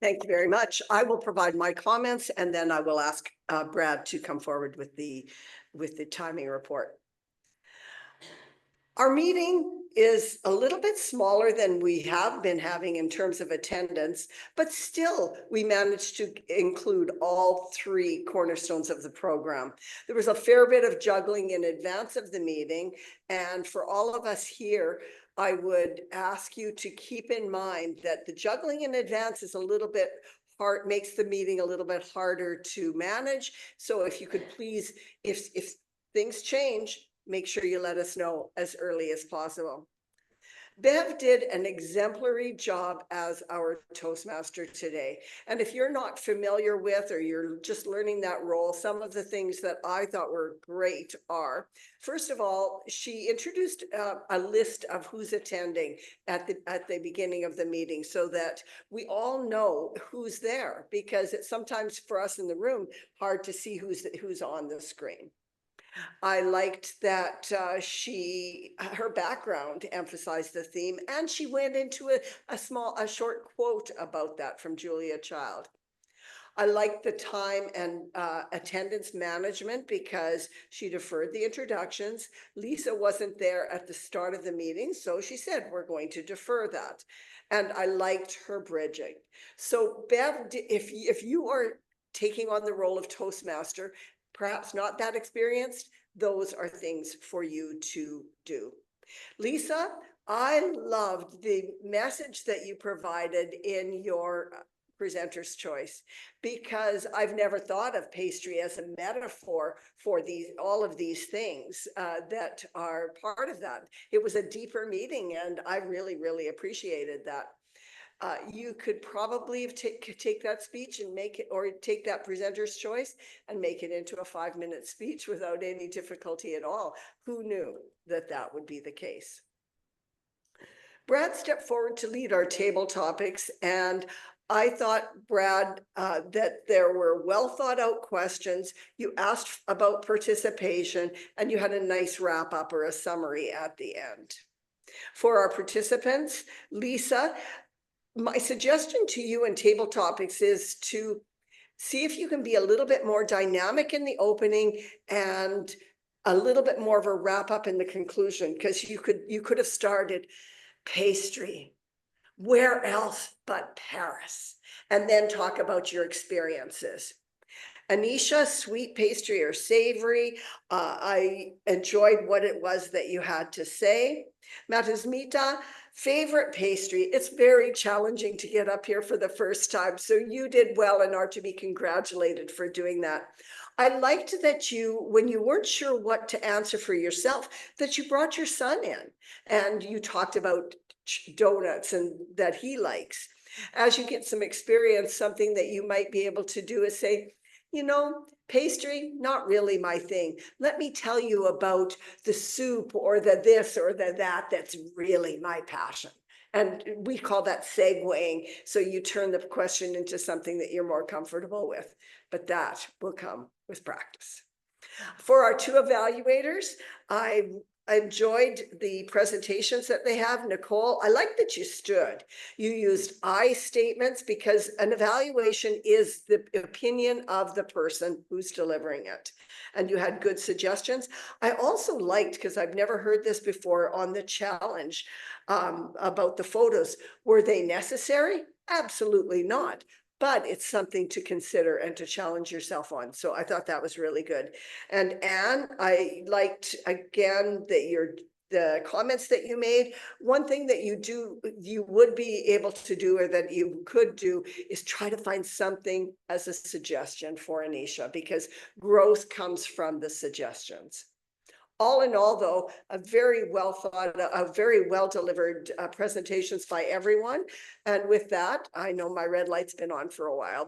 Thank you very much. I will provide my comments and then I will ask Brad to come forward with the timing report. Our meeting is a little bit smaller than we have been having in terms of attendance, but still we managed to include all three cornerstones of the program. There was a fair bit of juggling in advance of the meeting, and for all of us here, I would ask you to keep in mind that the juggling in advance is a little bit hard, makes the meeting a little bit harder to manage. So if you could please, if things change, make sure you let us know as early as possible. Bev did an exemplary job as our Toastmaster today. And if you're not familiar with, or you're just learning that role, some of the things that I thought were great are, first of all, she introduced a list of who's attending at the beginning of the meeting so that we all know who's there, because it's sometimes for us in the room hard to see who's on the screen. I liked that her background emphasized the theme, and she went into a short quote about that from Julia Child. I liked the time and attendance management because she deferred the introductions. Lisa wasn't there at the start of the meeting, so she said, we're going to defer that. And I liked her bridging. So Bev, if you are taking on the role of Toastmaster, perhaps not that experienced, those are things for you to do. Lisa, I loved the message that you provided in your presenter's choice, because I've never thought of pastry as a metaphor for all of these things that are part of that. It was a deeper meeting, and I really, really appreciated that. You could probably take that speech and make it, or take that presenter's choice and make it into a 5-minute speech without any difficulty at all. Who knew that that would be the case? Brad stepped forward to lead our table topics, and I thought, Brad, that there were well thought out questions. You asked about participation, and you had a nice wrap up or a summary at the end. For our participants, Lisa, my suggestion to you in table topics is to see if you can be a little bit more dynamic in the opening and a little bit more of a wrap up in the conclusion, because you could have started pastry. Where else but Paris? And then talk about your experiences. Anisha, sweet pastry or savory? I enjoyed what it was that you had to say. Matasmita, favorite pastry. It's very challenging to get up here for the first time, so you did well and are to be congratulated for doing that. I liked that you, when you weren't sure what to answer for yourself, that you brought your son in and you talked about donuts and that he likes. As you get some experience, something that you might be able to do is say, you know, pastry, not really my thing. Let me tell you about the soup or the this or the that that's really my passion. And we call that segueing. So you turn the question into something that you're more comfortable with, but that will come with practice. For our two evaluators, I enjoyed the presentations that they have. Nicole, I like that you stood. You used I statements, because an evaluation is the opinion of the person who's delivering it. And you had good suggestions. I also liked, because I've never heard this before, on the challenge about the photos. Were they necessary? Absolutely not. But it's something to consider and to challenge yourself on. So I thought that was really good. And Anne, I liked again that the comments that you made. One thing that you would be able to do, or that you could do, is try to find something as a suggestion for Anisha, because growth comes from the suggestions. All in all, though, a very well delivered presentations by everyone. And with that, I know my red light's been on for a while.